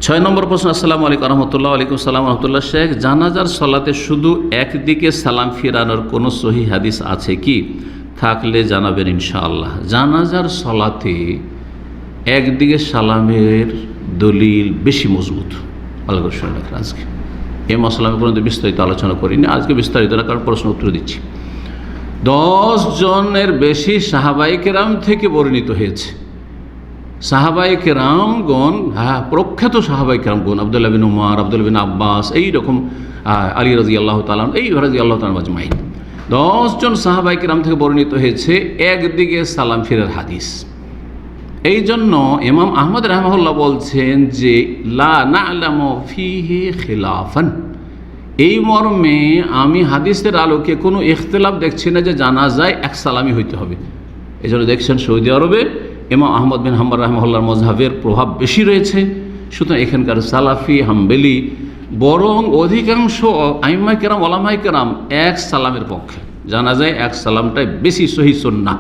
ছয় নম্বর প্রশ্ন। আসসালামু আলাইকুম রহমতুল্লাহ। ওয়ালাইকুম সালাম রহমতুল্লাহ। শেখ, জানাজার সলাতে শুধু একদিকে সালাম ফিরানোর কোনো সহি হাদিস আছে কি? থাকলে জানাবেন ইনশাআল্লাহ। জানাজার সলাতে একদিকে সালামের দলিল বেশি মজবুত। ভালো করে শুনে রাখেন। আজকে এই মশলা আমি পর্যন্ত বিস্তারিত আলোচনা করিনি, আজকে বিস্তারিত না, কারণ প্রশ্ন উত্তর দিচ্ছি। 10 জনের বেশি সাহাবায়ে কেরাম থেকে বর্ণিত হয়েছে। সাহাবায়ে কেরামগণ, প্রখ্যাত সাহাবায়ে কেরামগণ, আব্দুল্লাহ বিন উমর, আব্দুল্লাহ বিন আব্বাস, এইরকম আলী রাদিয়াল্লাহু তাআলা, এই রাদিয়াল্লাহু তাআলা আজমাইন, 10 জন সাহাবায়ে কেরাম থেকে বর্ণিত হয়েছে একদিকে সালাম ফিরার হাদিস। এই জন্য ইমাম আহমদ রাহিমাহুল্লাহ বলছেন যে লা না'লামু ফিহি খিলাফান, এই মর্মে আমি হাদিসের আলোকে কোনো ইখতিলাফ দেখছি না যে জানাজায় এক সালামি হইতে হবে। এই জন্য দেখছেন সৌদি আরবে ইমাম আহমদ বিন হাম্বল রাহিমাহুল্লাহর মযহাবের প্রভাব বেশি রয়েছে। সুতরাং এখানকার সালাফি হাম্বেলি বরং অধিকাংশ আইম্মায়ে কেরাম, ওলামায়ে কেরাম এক সালামের পক্ষে, জানাজায় এক সালামটাই বেশি সহিহ সুন্নাহ।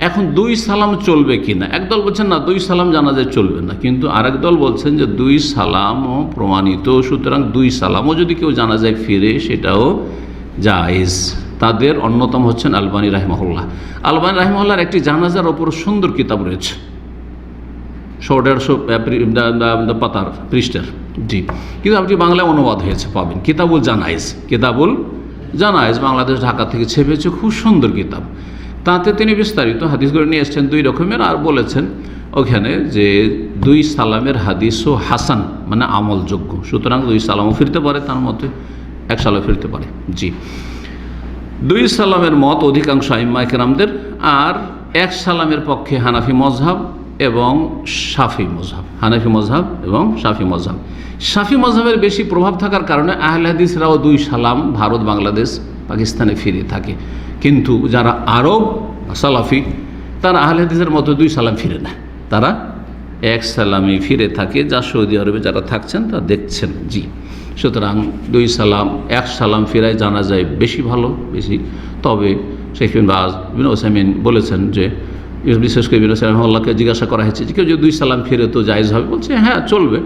এখন 2 সালাম চলবে কিনা, একদল বলছেন না 2 সালাম জানাজায় চলবে না, কিন্তু আরেক দল বলছেন যে 2 সালামও প্রমাণিত, সুতরাং 2 সালামও যদি কেউ জানাজায় ফিরে সেটাও জায়েজ। তাদের অন্যতম হচ্ছেন আলবানী রাহিমাহুল্লাহ। আলবানী রাহিমাহুল্লাহর একটি জানাজার ওপর সুন্দর কিতাব রয়েছে, 150 পাতার পৃষ্ঠার, জি, কিতাবটি বাংলায় অনুবাদ হয়েছে, পাবেন, কিতাবুল জানাইজ। কিতাবুল জানাইজ বাংলাদেশ ঢাকা থেকে ছেপেছে, খুব সুন্দর কিতাব। তাতে তিনি বিস্তারিত হাদিসগুলো নিয়ে এসছেন 2 রকমের, আর বলেছেন ওখানে যে 2 সালামের হাদিসও হাসান, মানে আমলযোগ্য। সুতরাং 2 সালামও ফিরতে পারে, তার মতে 1 সালাম ফিরতে পারে। জি, 2 সালামের মত অধিকাংশ আইম্মায়ে কেরামদের, আর 1 সালামের পক্ষে হানাফি মযহাব এবং শাফি মযহাব। হানাফি মযহাব এবং শাফি মযহাব। শাফি মযহাবের বেশি প্রভাব থাকার কারণে আহলে হাদিসরাও 2 সালাম ভারত, বাংলাদেশ, পাকিস্তানে ফিরে থাকে, কিন্তু যারা আরব সালাফি তারা আহলে হাদিসের মতো 2 সালাম ফিরে না, তারা 1 সালামই ফিরে থাকে, যা সৌদি আরবে যারা থাকছেন তা দেখছেন। জি, সুতরাং 2 সালাম, 1 সালাম ফিরায় জানা যায় বেশি ভালো, বেশি। তবে শেখ বিন বাজ, বিন ওসাইমিন বলেছেন যে, বিশেষ করে বিন ওসাইমিন রাহিমাহুল্লাহকে জিজ্ঞাসা করা হয়েছে যে কেউ যদি 2 সালাম ফিরে তো জায়েজ হবে, বলছে হ্যাঁ চলবে,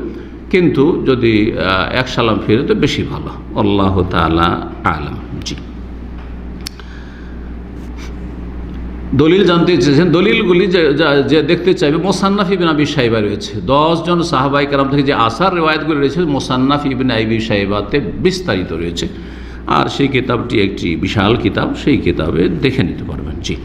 কিন্তু যদি 1 সালাম ফিরে তো বেশি ভালো। আল্লাহু তাআলা আ'লাম। জি, দলিল জানতে চেয়েছেন, দলিলগুলি যে দেখতে চাইবে, মুসান্নাফ ইবনে আবি শাইবা রয়েছে। 10 জন সাহাবায়ে কেরাম থেকে যে আসার রিওয়ায়াতগুলি রয়েছে মুসান্নাফ ইবনে আবি শাইবাতে বিস্তারিত রয়েছে, আর সেই কিতাবটি একটি বিশাল কিতাব, সেই কিতাবে দেখে নিতে পারবেন। জি।